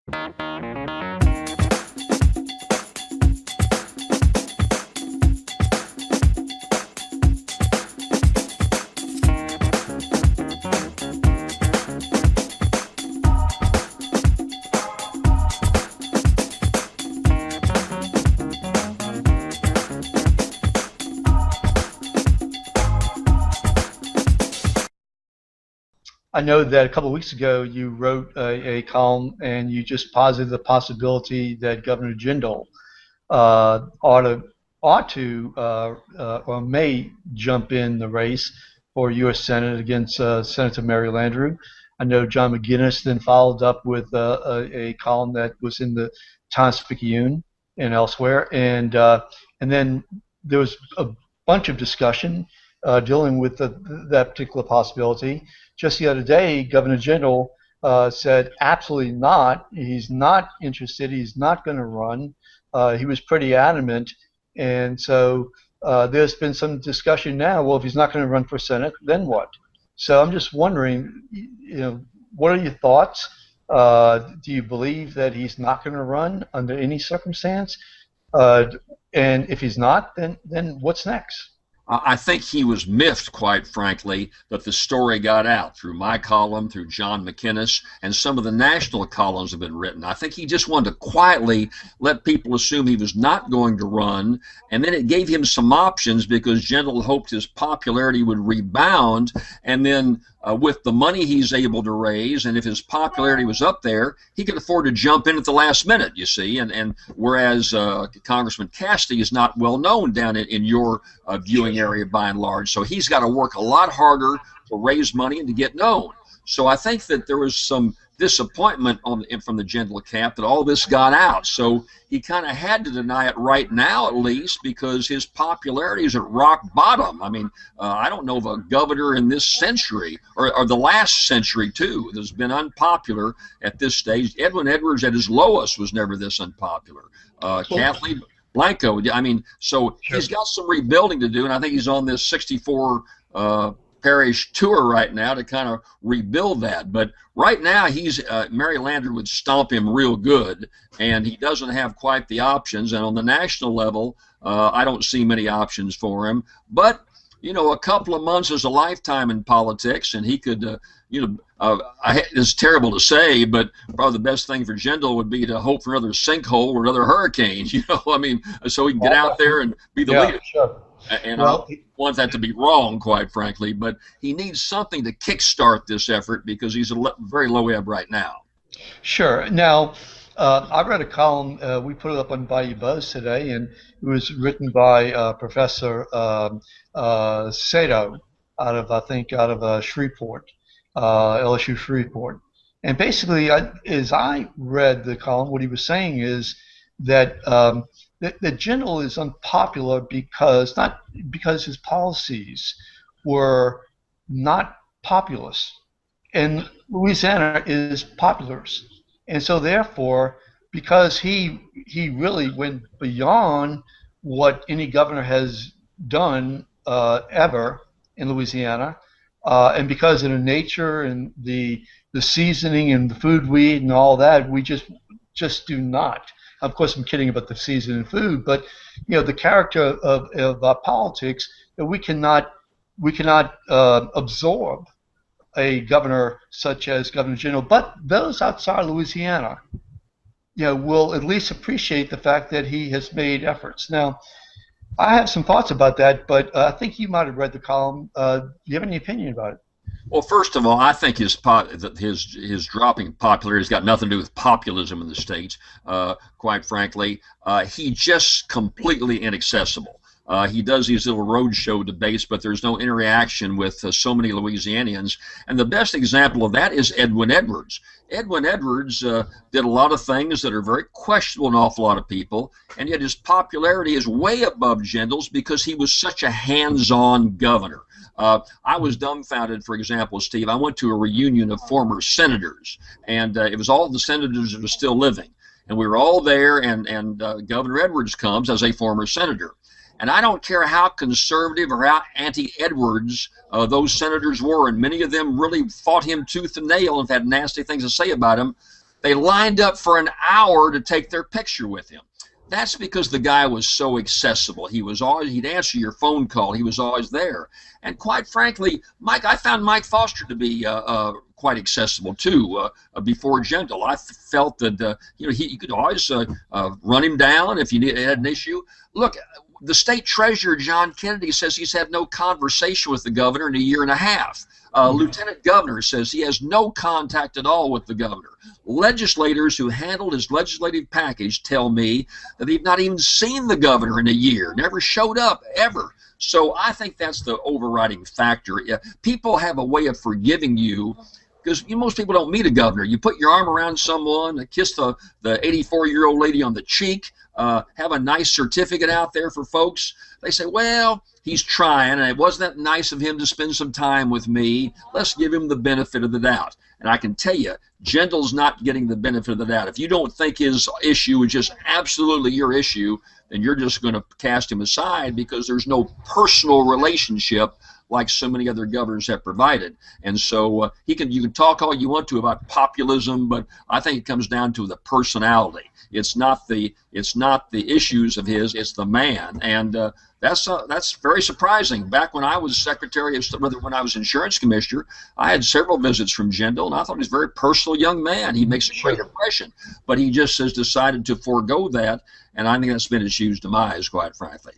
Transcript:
I know that a couple of weeks ago you wrote a column and you just posited the possibility that Governor Jindal uh, ought to or may jump in the race for U.S. Senate against Senator Mary Landrieu. I know John McGinnis then followed up with a column that was in the Times-Picayune and elsewhere, and then there was a bunch of discussion dealing with that particular possibility. Just the other day, Governor Jindal said absolutely not. He's not interested. He's not going to run. He was pretty adamant, and so there's been some discussion now. Well, if he's not going to run for Senate, then what? So I'm just wondering, what are your thoughts? Do you believe that he's not going to run under any circumstance? And if he's not, then what's next? I think he was miffed, quite frankly, that the story got out through my column, through John McInnes, and some of the national columns have been written. I think he just wanted to quietly let people assume he was not going to run, and then it gave him some options because Jindal hoped his popularity would rebound, and then with the money he's able to raise, and if his popularity was up there, he could afford to jump in at the last minute, you see, and whereas Congressman Cassidy is not well known down in your viewing area by and large, so he's got to work a lot harder to raise money and to get known. So I think that there was some disappointment from the Jindal camp that all this got out. So he kind of had to deny it right now, at least, because his popularity is at rock bottom. I mean, I don't know of a governor in this century, or the last century, too, that's been unpopular at this stage. Edwin Edwards at his lowest was never this unpopular. Kathleen Blanco, I mean, so sure. He's got some rebuilding to do, and I think he's on this 64 parish tour right now to kind of rebuild that. But right now, Mary Landrieu would stomp him real good, and he doesn't have quite the options. And on the national level, I don't see many options for him. But a couple of months is a lifetime in politics, and he could, it's terrible to say, but probably the best thing for Jindal would be to hope for another sinkhole or another hurricane. I mean, so he can get out there and be the leader. Sure. And I want that to be wrong, quite frankly, but he needs something to kickstart this effort because he's a very low ebb right now. Sure. Now, I read a column, we put it up on Bayou Buzz today, and it was written by Professor Sato out of Shreveport, LSU Shreveport. And basically, as I read the column, what he was saying is that that Jindal is unpopular not because his policies were not populist, and Louisiana is populist, and so therefore, because he really went beyond what any governor has done ever in Louisiana, and because of the nature and the seasoning and the food we eat and all that, we just do not. Of course, I'm kidding about the season and food, but the character of our politics, that we cannot absorb a governor such as Governor Jindal. But those outside Louisiana, will at least appreciate the fact that he has made efforts. Now, I have some thoughts about that, but I think you might have read the column. Do you have any opinion about it? Well, first of all, I think his dropping popularity has got nothing to do with populism in the states. Quite frankly, he's just completely inaccessible. He does these little roadshow debates, but there's no interaction with so many Louisianians. And the best example of that is Edwin Edwards. Edwin Edwards did a lot of things that are very questionable to an awful lot of people, and yet his popularity is way above Jindal's because he was such a hands-on governor. I was dumbfounded, for example, Steve. I went to a reunion of former senators, and it was all the senators that were still living. And we were all there, and Governor Edwards comes as a former senator. And I don't care how conservative or how anti-Edwards those senators were, and many of them really fought him tooth and nail and had nasty things to say about him. They lined up for an hour to take their picture with him. That's because the guy was so accessible. He'd answer your phone call. He was always there. And quite frankly, I found Mike Foster to be quite accessible too. Before Jindal, I felt that you could always run him down if you had an issue. Look, the state treasurer, John Kennedy, says he's had no conversation with the governor in a year and a half. Lieutenant Governor says he has no contact at all with the governor. Legislators who handled his legislative package tell me that they've not even seen the governor in a year, never showed up, ever. So I think that's the overriding factor. People have a way of forgiving you, because most people don't meet a governor. You put your arm around someone, kiss the 84-year-old lady on the cheek, have a nice certificate out there for folks. They say, well, he's trying, and it wasn't that nice of him to spend some time with me. Let's give him the benefit of the doubt. And I can tell you, Jindal's not getting the benefit of the doubt. If you don't think his issue is just absolutely your issue, then you're just going to cast him aside, because there's no personal relationship like so many other governors have provided. And so you can talk all you want to about populism, but I think it comes down to the personality. It's not the issues of his, it's the man. And that's very surprising. Back when I was Secretary of State, when I was Insurance Commissioner, I had several visits from Jindal, and I thought he was a very personal young man. He makes a great impression, but he just has decided to forego that, and I think that's been his huge demise, quite frankly.